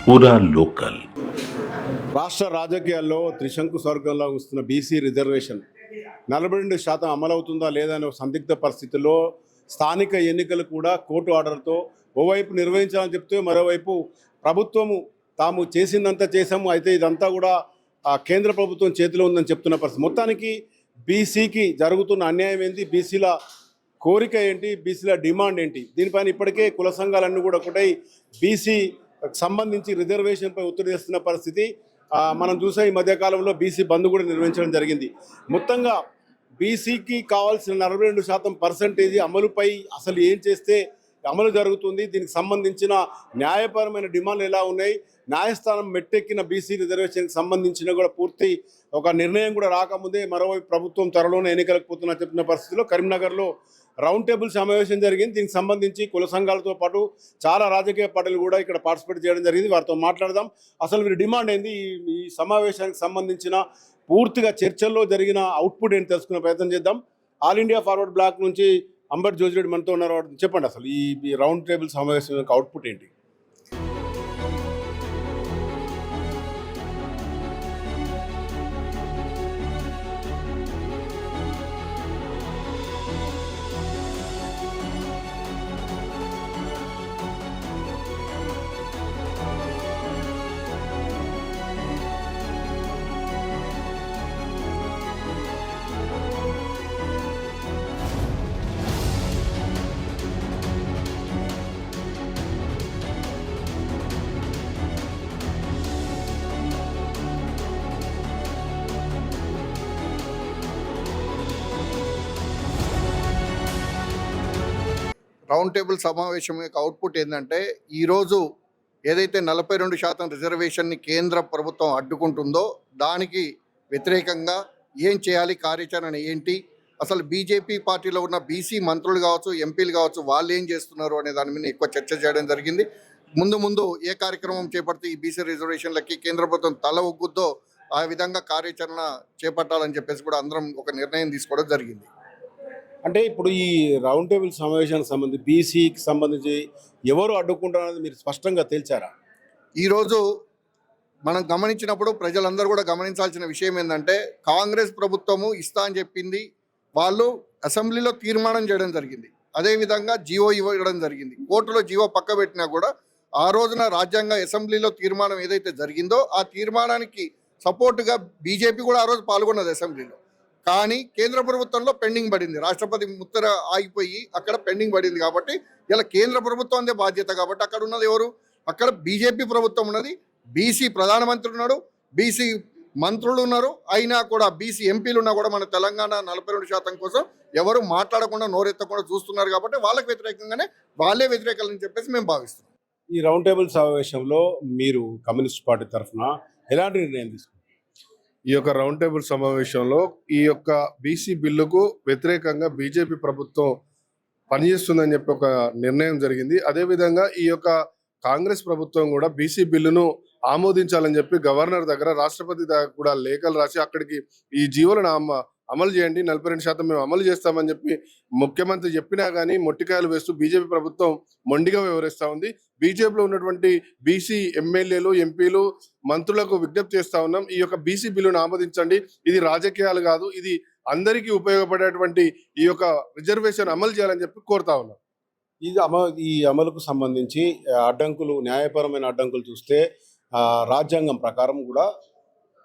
పూరా లోకల్. రాష్ట్ర రాజకీయాల్లో త్రిశంకు స్వర్గంలో వస్తున్న బీసీ రిజర్వేషన్ 42% అమలవుతుందా లేదా అనే సందిగ్ధ పరిస్థితుల్లో స్థానిక ఎన్నికలు కూడా కోర్టు ఆర్డర్తో ఓవైపు నిర్వహించాలని చెప్తే మరోవైపు ప్రభుత్వము తాము చేసిందంతా చేసాము, అయితే ఇదంతా కూడా కేంద్ర ప్రభుత్వం చేతిలో ఉందని చెప్తున్న పరిస్థితి. మొత్తానికి బీసీకి జరుగుతున్న అన్యాయం ఏంటి, బీసీల కోరిక ఏంటి, బీసీల డిమాండ్ ఏంటి, దీనిపైన ఇప్పటికే కుల సంఘాలన్నీ కూడా ఒకటై బీసీ సంబంధించి రిజర్వేషన్పై ఒత్తిడి చేస్తున్న పరిస్థితి మనం చూసే ఈ మధ్యకాలంలో బీసీ బంద్ కూడా నిర్వహించడం జరిగింది. మొత్తంగా బీసీకి కావాల్సిన 42% అమలుపై అసలు ఏం చేస్తే అమలు జరుగుతుంది, దీనికి సంబంధించిన న్యాయపరమైన డిమాండ్లు ఎలా ఉన్నాయి, న్యాయస్థానం మెట్టెక్కిన బీసీ రిజర్వేషన్కి సంబంధించిన కూడా పూర్తి ఒక నిర్ణయం కూడా రాకముందే మరోవైపు ప్రభుత్వం త్వరలోనే ఎన్నికలకు పోతున్న చెప్పిన పరిస్థితిలో కరీంనగర్లో రౌండ్ టేబుల్ సమావేశం జరిగింది. దీనికి సంబంధించి కుల సంఘాలతో పాటు చాలా రాజకీయ పార్టీలు కూడా ఇక్కడ పార్టిసిపేట్ చేయడం జరిగింది. వారితో మాట్లాడదాం. అసలు వీరి డిమాండ్ ఏంది, ఈ సమావేశానికి సంబంధించిన పూర్తిగా చర్చల్లో జరిగిన అవుట్పుట్ ఏంటి తెలుసుకునే ప్రయత్నం చేద్దాం. ఆల్ ఇండియా ఫార్వర్డ్ బ్లాక్ నుంచి అంబర్ జోజిరెడ్డి మనతో ఉన్నారు. చెప్పండి, అసలు ఈ రౌండ్ టేబుల్ సమావేశం యొక్క అవుట్పుట్ ఏంటి? రౌండ్ టేబుల్ సమావేశం యొక్క అవుట్పుట్ ఏంటంటే, ఈరోజు ఏదైతే 42% రిజర్వేషన్ని కేంద్ర ప్రభుత్వం అడ్డుకుంటుందో దానికి వ్యతిరేకంగా ఏం చేయాలి, కార్యాచరణ ఏంటి, అసలు బీజేపీ పార్టీలో ఉన్న బీసీ మంత్రులు కావచ్చు, ఎంపీలు కావచ్చు, వాళ్ళు ఏం చేస్తున్నారు అనే దాని మీద ఎక్కువ చర్చ చేయడం జరిగింది. ముందు ఏ కార్యక్రమం చేపడితే ఈ బీసీ రిజర్వేషన్లకి కేంద్ర ప్రభుత్వం తల ఒగ్గుద్దో ఆ విధంగా కార్యాచరణ చేపట్టాలని చెప్పేసి కూడా అందరం ఒక నిర్ణయం తీసుకోవడం జరిగింది. అంటే ఇప్పుడు ఈ రౌండ్ టేబుల్ సమావేశానికి సంబంధించి బీసీకి సంబంధించి ఎవరు అడ్డుకుంటారనేది మీరు స్పష్టంగా తేల్చారా? ఈరోజు మనం గమనించినప్పుడు ప్రజలందరూ కూడా గమనించాల్సిన విషయం ఏంటంటే, కాంగ్రెస్ ప్రభుత్వము ఇస్తా అని చెప్పింది, వాళ్ళు అసెంబ్లీలో తీర్మానం చేయడం జరిగింది, అదేవిధంగా జీవో ఇవ్వడం జరిగింది. కోర్టులో జీవో పక్క పెట్టినా కూడా ఆ రోజున రాజ్యాంగ అసెంబ్లీలో తీర్మానం ఏదైతే జరిగిందో ఆ తీర్మానానికి సపోర్టుగా బీజేపీ కూడా ఆ రోజు పాల్గొన్నది అసెంబ్లీలో. కానీ కేంద్ర ప్రభుత్వంలో పెండింగ్ పడింది, రాష్ట్రపతి ముత్తర ఆగిపోయి అక్కడ పెండింగ్ పడింది. కాబట్టి ఇలా కేంద్ర ప్రభుత్వం అందే బాధ్యత. కాబట్టి అక్కడ ఉన్నది ఎవరు? అక్కడ బీజేపీ ప్రభుత్వం ఉన్నది, బీసీ ప్రధానమంత్రి ఉన్నాడు, బీసీ మంత్రులు ఉన్నారు, అయినా కూడా బీసీ ఎంపీలు ఉన్నా కూడా మన తెలంగాణ 42% కోసం ఎవరు మాట్లాడకుండా నోరెత్తకుండా చూస్తున్నారు. కాబట్టి వాళ్ళకి వ్యతిరేకంగానే వాళ్ళే వ్యతిరేకాలని చెప్పేసి మేము భావిస్తున్నాం. ఈ రౌండ్ టేబుల్ సమావేశంలో మీరు కమ్యూనిస్ట్ పార్టీ తరఫున ఎలాంటి నిర్ణయం తీసుకున్నారు? ఈ యొక్క రౌండ్ టేబుల్ సమావేశంలో ఈ యొక్క బీసీ బిల్లుకు వ్యతిరేకంగా బీజేపీ ప్రభుత్వం పనిచేస్తుందని చెప్పి ఒక నిర్ణయం జరిగింది. అదేవిధంగా ఈ యొక్క కాంగ్రెస్ ప్రభుత్వం కూడా బీసీ బిల్లును ఆమోదించాలని చెప్పి గవర్నర్ దగ్గర, రాష్ట్రపతి దగ్గర కూడా లేఖలు రాసి అక్కడికి ఈ జీవోలను అమలు చేయండి, 42% మేము అమలు చేస్తామని చెప్పి ముఖ్యమంత్రి చెప్పినా కానీ మొట్టికాయలు వేస్తూ బీజేపీ ప్రభుత్వం మొండిగా వివరిస్తూ ఉంది. బీజేపీలో ఉన్నటువంటి బీసీ ఎమ్మెల్యేలు, ఎంపీలు, మంత్రులకు విజ్ఞప్తి చేస్తా ఉన్నాం, ఈ యొక్క బీసీ బిల్లును ఆమోదించండి. ఇది రాజకీయాలు కాదు, ఇది అందరికీ ఉపయోగపడేటువంటి ఈ యొక్క రిజర్వేషన్ అమలు చేయాలని చెప్పి కోరుతా ఉన్నాం. ఈ అమలుకు సంబంధించి అడ్డంకులు, న్యాయపరమైన అడ్డంకులు చూస్తే రాజ్యాంగం ప్రకారం కూడా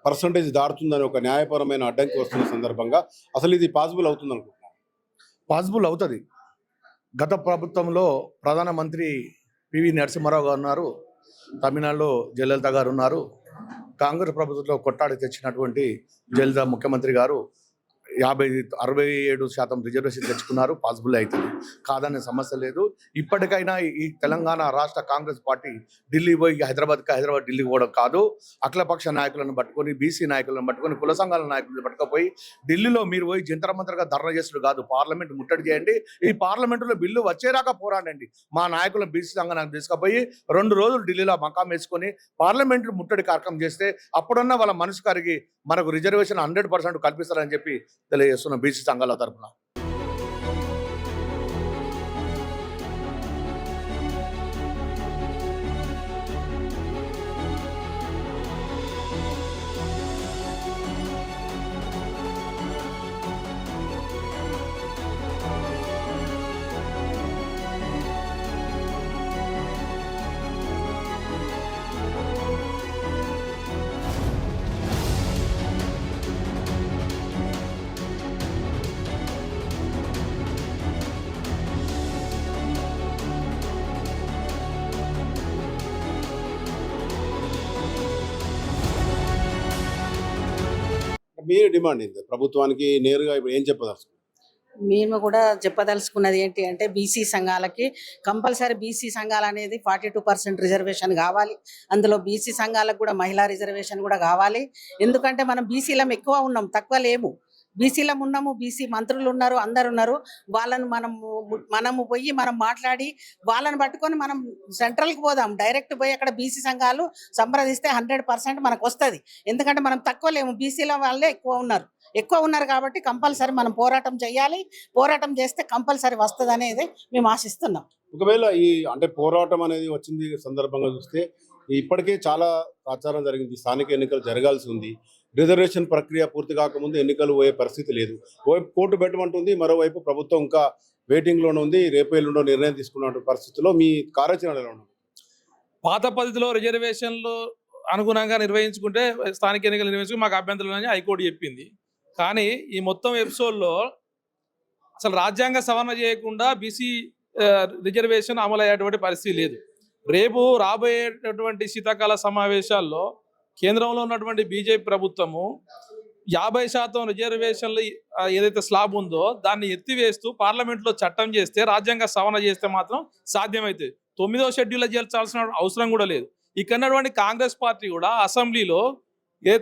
పర్సంటేజ్ దాటుతుందని ఒక న్యాయపరమైన అడ్డంకి వస్తున్న సందర్భంగా అసలు ఇది పాసిబుల్ అవుతుంది అనుకుంటున్నాను? పాసిబుల్ అవుతుంది. గత ప్రభుత్వంలో ప్రధానమంత్రి పివి నరసింహారావు గారు ఉన్నారు, తమిళనాడులో జయలలిత గారు ఉన్నారు, కాంగ్రెస్ ప్రభుత్వంలో కొట్టాడి తెచ్చినటువంటి జయలలిత ముఖ్యమంత్రి గారు 67% రిజర్వేషన్ తెచ్చుకున్నారు. పాసిబుల్ అవుతుంది, కాదనే సమస్య లేదు. ఇప్పటికైనా ఈ తెలంగాణ రాష్ట్ర కాంగ్రెస్ పార్టీ ఢిల్లీ పోయి హైదరాబాద్ ఢిల్లీ పోవడం కాదు, అఖిలపక్ష నాయకులను పట్టుకొని, బీసీ నాయకులను పట్టుకొని, కుల సంఘాల నాయకులను పట్టుకపోయి ఢిల్లీలో మీరు పోయి జంతర్ మంతర్గా ధర్నా చేస్తుడు కాదు, పార్లమెంట్ ముట్టడి చేయండి. ఈ పార్లమెంటులో బిల్లు వచ్చేరాక పోరాడండి. మా నాయకులను బీసీ సంఘానికి తీసుకుపోయి 2 రోజులు ఢిల్లీలో మకాం వేసుకొని పార్లమెంట్ ముట్టడి కార్యక్రమం చేస్తే అప్పుడున్న వాళ్ళ మనసు కరిగి మనకు రిజర్వేషన్ 100% కల్పిస్తారని చెప్పి తెలియజేస్తున్న బీసీ సంఘాల తరఫున. మీ డిమాండ్ ఏంది ప్రభుత్వానికి నేరుగా ఇప్పుడు ఏం చెప్పదలుచుకున్నారు? మేము కూడా చెప్పదలుచుకున్నది ఏంటి అంటే బీసీ సంఘాలకి కంపల్సరీ బీసీ సంఘాలు అనేది 42% రిజర్వేషన్ కావాలి. అందులో బీసీ సంఘాలకు కూడా మహిళా రిజర్వేషన్ కూడా కావాలి. ఎందుకంటే మనం బీసీలం ఎక్కువ ఉన్నాం, తక్కువ లేము. బీసీలం ఉన్నాము, బీసీ మంత్రులు ఉన్నారు, అందరు ఉన్నారు. వాళ్ళను మనము పోయి మనం మాట్లాడి వాళ్ళని పట్టుకొని మనం సెంట్రల్కి పోదాం. డైరెక్ట్ పోయి అక్కడ బీసీ సంఘాలు సంప్రదిస్తే 100% మనకు వస్తుంది. ఎందుకంటే మనం తక్కువ లేము, బీసీల వాళ్ళే ఎక్కువ ఉన్నారు కాబట్టి కంపల్సరీ మనం పోరాటం చేయాలి. పోరాటం చేస్తే కంపల్సరీ వస్తుంది అనేది మేము ఆశిస్తున్నాం. ఒకవేళ ఈ అంటే పోరాటం అనేది వచ్చింది సందర్భంగా చూస్తే ఇప్పటికే చాలా ఆచారం జరిగింది. స్థానిక ఎన్నికలు జరగాల్సి ఉంది. రిజర్వేషన్ ప్రక్రియ పూర్తి కాకముందు ఎన్నికలు పోయే పరిస్థితి లేదు. ఓవైపు కోర్టు పెట్టమంటుంది, మరోవైపు ప్రభుత్వం ఇంకా వెయిటింగ్లోనే ఉంది. రేపు ఎల్లుండో నిర్ణయం తీసుకున్న పరిస్థితిలో మీ కార్యాచరణ ఎలా ఉంది? పాత పద్ధతిలో రిజర్వేషన్లు అనుగుణంగా నిర్వహించుకుంటే స్థానిక ఎన్నికలు నిర్వహించుకుంటే మాకు అభ్యంతరం అని హైకోర్టు చెప్పింది. కానీ ఈ మొత్తం ఎపిసోడ్లో అసలు రాజ్యాంగ సవరణ చేయకుండా బీసీ రిజర్వేషన్ అమలు అయ్యేటువంటి పరిస్థితి లేదు. రేపు రాబోయేటటువంటి శీతాకాల సమావేశాల్లో కేంద్రంలో ఉన్నటువంటి బీజేపీ ప్రభుత్వము 50% రిజర్వేషన్లు ఏదైతే స్లాబ్ ఉందో దాన్ని ఎత్తివేస్తూ పార్లమెంట్లో చట్టం చేస్తే, రాజ్యాంగ సవరణ చేస్తే మాత్రం సాధ్యమవుతుంది. 9వ షెడ్యూల్లో చేర్చాల్సిన అవసరం కూడా లేదు. ఇక్కడ కాంగ్రెస్ పార్టీ కూడా అసెంబ్లీలో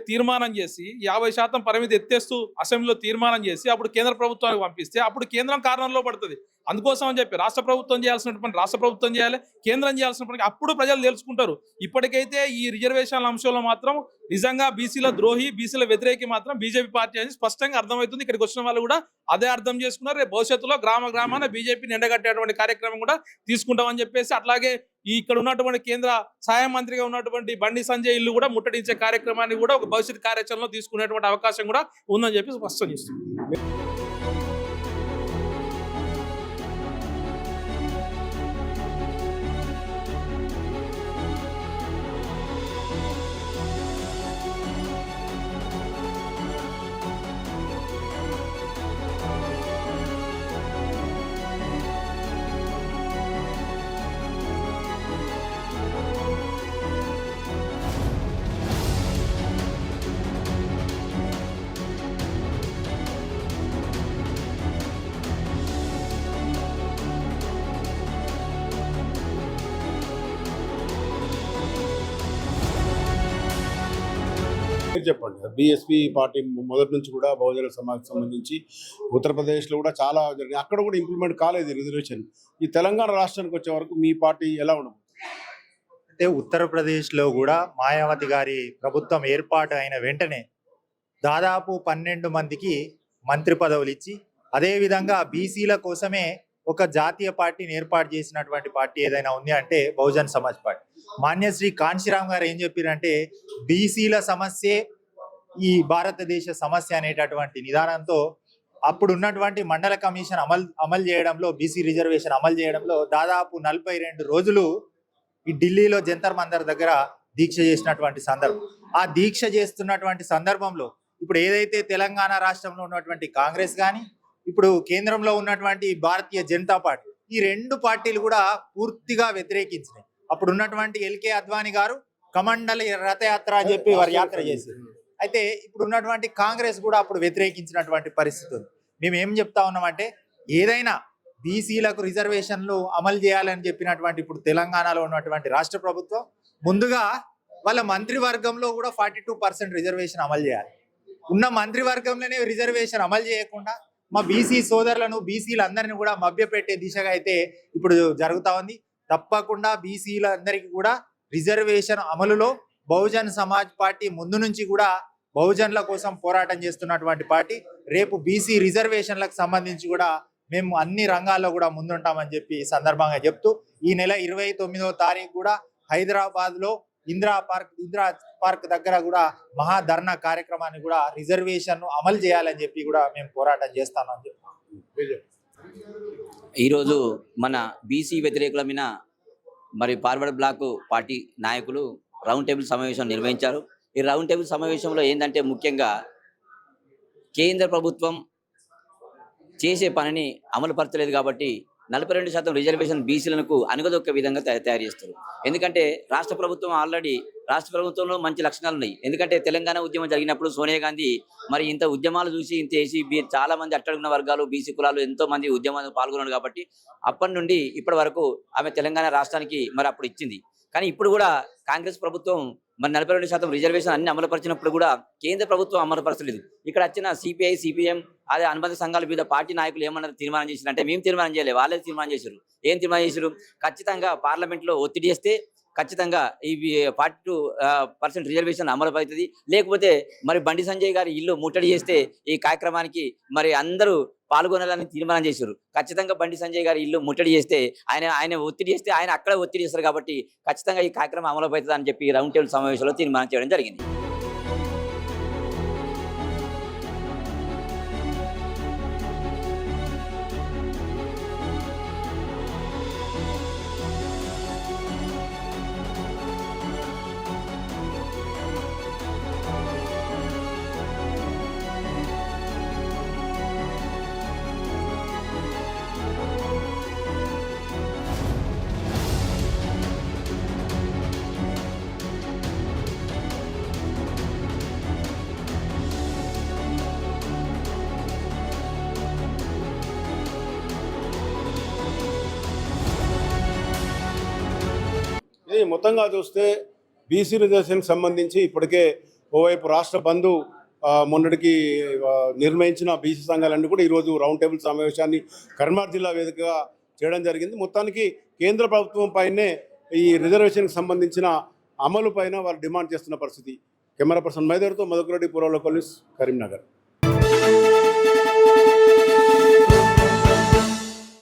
తీర్మానం చేసి 50% పరిమితి ఎత్తేస్తూ అసెంబ్లీలో తీర్మానం చేసి అప్పుడు కేంద్ర ప్రభుత్వానికి పంపిస్తే అప్పుడు కేంద్రం కారణంలో పడుతుంది. అందుకోసం అని చెప్పి రాష్ట్ర ప్రభుత్వం చేయాల్సిన పని రాష్ట్ర ప్రభుత్వం చేయాలి, కేంద్రం చేయాల్సిన పని అప్పుడు ప్రజలు తెలుసుకుంటారు. ఇప్పటికైతే ఈ రిజర్వేషన్ల అంశంలో మాత్రం నిజంగా బీసీల ద్రోహి, బీసీల వ్యతిరేకి మాత్రం బీజేపీ పార్టీ అని స్పష్టంగా అర్థమవుతుంది. ఇక్కడికి వచ్చిన వాళ్ళు కూడా అదే అర్థం చేసుకున్నారు. రేపు భవిష్యత్తులో గ్రామాన బీజేపీని ఎండగట్టేటువంటి కార్యక్రమం కూడా తీసుకుంటామని చెప్పేసి, అట్లాగే ఇక్కడ ఉన్నటువంటి కేంద్ర సహాయ మంత్రిగా ఉన్నటువంటి బండి సంజయ్ ఇల్లు కూడా ముట్టడించే కార్యక్రమాన్ని కూడా ఒక భవిష్యత్ కార్యాచరణలో తీసుకునేటువంటి అవకాశం కూడా ఉందని చెప్పి స్పష్టం చేస్తుంది. మీరు చెప్పండి. బీఎస్పీ పార్టీ మొదటి నుంచి కూడా బహుజన సమాజ్కి సంబంధించి ఉత్తరప్రదేశ్లో కూడా చాలా జరిగింది. అక్కడ కూడా ఇంప్లిమెంట్ కాలేదు రిజర్వేషన్. ఈ తెలంగాణ రాష్ట్రానికి వచ్చే వరకు మీ పార్టీ ఎలా ఉండదు? అంటే ఉత్తరప్రదేశ్లో కూడా మాయావతి గారి ప్రభుత్వం ఏర్పాటు అయిన వెంటనే దాదాపు 12 మందికి మంత్రి పదవులు ఇచ్చి, అదేవిధంగా బీసీల కోసమే ఒక జాతీయ పార్టీని ఏర్పాటు చేసినటువంటి పార్టీ ఏదైనా ఉంది అంటే బహుజన్ సమాజ్ పార్టీ. మాన్యశ్రీ కాంశీరామ్ గారు ఏం చెప్పారంటే బీసీల సమస్యే ఈ భారతదేశ సమస్య అనేటటువంటి నిదానంతో అప్పుడు ఉన్నటువంటి మండల కమిషన్ అమలు చేయడంలో, బీసీ రిజర్వేషన్ అమలు చేయడంలో దాదాపు 42 రోజులు ఈ ఢిల్లీలో జంతర్ మంతర్ దగ్గర దీక్ష చేసినటువంటి సందర్భం. ఆ దీక్ష చేస్తున్నటువంటి సందర్భంలో ఇప్పుడు ఏదైతే తెలంగాణ రాష్ట్రంలో ఉన్నటువంటి కాంగ్రెస్ కానీ, ఇప్పుడు కేంద్రంలో ఉన్నటువంటి భారతీయ జనతా పార్టీ, ఈ 2 పార్టీలు కూడా పూర్తిగా వ్యతిరేకించినాయి. అప్పుడు ఉన్నటువంటి ఎల్కే అద్వానీ గారు కమండల రథయాత్ర అని చెప్పి వారు యాత్ర చేశారు. అయితే ఇప్పుడు ఉన్నటువంటి కాంగ్రెస్ కూడా అప్పుడు వ్యతిరేకించినటువంటి పరిస్థితి ఉంది. మేము ఏం చెప్తా ఉన్నామంటే ఏదైనా బీసీలకు రిజర్వేషన్లు అమలు చేయాలని చెప్పినటువంటి ఇప్పుడు తెలంగాణలో ఉన్నటువంటి రాష్ట్ర ప్రభుత్వం ముందుగా వాళ్ళ మంత్రివర్గంలో కూడా 42% రిజర్వేషన్ అమలు చేయాలి. ఉన్న మంత్రివర్గంలోనే రిజర్వేషన్ అమలు చేయకుండా మా బీసీ సోదరులను, బీసీలందరినీ కూడా మభ్యపెట్టే దిశగా అయితే ఇప్పుడు జరుగుతా ఉంది. తప్పకుండా బీసీలందరికీ కూడా రిజర్వేషన్ అమలులో బహుజన్ సమాజ్ పార్టీ ముందు నుంచి కూడా బహుజన్ల కోసం పోరాటం చేస్తున్నటువంటి పార్టీ. రేపు బీసీ రిజర్వేషన్లకు సంబంధించి కూడా మేము అన్ని రంగాల్లో కూడా ముందుంటామని చెప్పి సందర్భంగా చెప్తూ, ఈ నెల 29వ తారీఖు కూడా హైదరాబాద్లో ఇందిరా పార్క్ దగ్గర కూడా మహాధర్నా కార్యక్రమాన్ని కూడా రిజర్వేషన్ అమలు చేయాలని చెప్పి కూడా మేము పోరాటం చేస్తామని చెప్పి. ఈరోజు మన బీసీ వ్యతిరేకుల మీద మరి ఫార్వర్డ్ బ్లాక్ పార్టీ నాయకులు రౌండ్ టేబుల్ సమావేశం నిర్వహించారు. ఈ రౌండ్ టేబుల్ సమావేశంలో ఏంటంటే ముఖ్యంగా కేంద్ర ప్రభుత్వం చేసే పనిని అమలు పరచలేదు కాబట్టి 42% రిజర్వేషన్ బీసీలకు అనుగదొక్క విధంగా తయారు చేస్తారు. ఎందుకంటే రాష్ట్ర ప్రభుత్వం ఆల్రెడీ రాష్ట్ర ప్రభుత్వంలో మంచి లక్షణాలు ఉన్నాయి. ఎందుకంటే తెలంగాణ ఉద్యమం జరిగినప్పుడు సోనియా గాంధీ మరి ఇంత ఉద్యమాలు చూసి ఇంత చేసి చాలా మంది అట్టడుగున వర్గాలు బీసీ కులాలు ఎంతో మంది ఉద్యమాలు పాల్గొన్నారు కాబట్టి అప్పటి నుండి ఇప్పటి వరకు ఆమె తెలంగాణ రాష్ట్రానికి మరి అప్పుడు ఇచ్చింది. కానీ ఇప్పుడు కూడా కాంగ్రెస్ ప్రభుత్వం మరి 42% రిజర్వేషన్ అన్ని అమలుపరిచినప్పుడు కూడా కేంద్ర ప్రభుత్వం అమలుపరచలేదు. ఇక్కడ వచ్చిన సిపిఐ సిపిఎం అదే అనుబంధ సంఘాల మీద పార్టీ నాయకులు ఏమన్నారు తీర్మానం చేసినంటే మేము తీర్మానం చేయలేదు, వాళ్ళే తీర్మానం చేశారు. ఏం తీర్మానం చేశారు? ఖచ్చితంగా పార్లమెంట్లో ఒత్తిడి చేస్తే ఖచ్చితంగా ఈ 42% రిజర్వేషన్ అమలు అవుతుంది. లేకపోతే మరి బండి సంజయ్ గారి ఇల్లు ముట్టడి చేస్తే ఈ కార్యక్రమానికి మరి అందరూ పాల్గొనాలని తీర్మానం చేశారు. ఖచ్చితంగా బండి సంజయ్ గారి ఇల్లు ముట్టడి చేస్తే ఆయన ఒత్తిడి చేస్తే ఆయన అక్కడ ఒత్తిడి చేస్తారు కాబట్టి ఖచ్చితంగా ఈ కార్యక్రమం అమలు అవుతుంది అని చెప్పి రౌండ్ టేబుల్ సమావేశంలో తీర్మానం చేయడం జరిగింది. ఇది మొత్తంగా చూస్తే బీసీ రిజర్వేషన్కి సంబంధించి ఇప్పటికే ఓవైపు రాష్ట్ర బంధు మొన్నటికి నిర్ణయించిన బీసీ సంఘాలన్నీ కూడా ఈరోజు రౌండ్ టేబుల్ సమావేశాన్ని కరీంనగర్ జిల్లా వేదికగా చేయడం జరిగింది. మొత్తానికి కేంద్ర ప్రభుత్వం పైనే ఈ రిజర్వేషన్కి సంబంధించిన అమలు పైన వారు డిమాండ్ చేస్తున్న పరిస్థితి. కెమెరా పర్సన్ మైదర్తో మధుకరెడ్డి, పూర్వ లోకల్ న్యూస్, కరీంనగర్.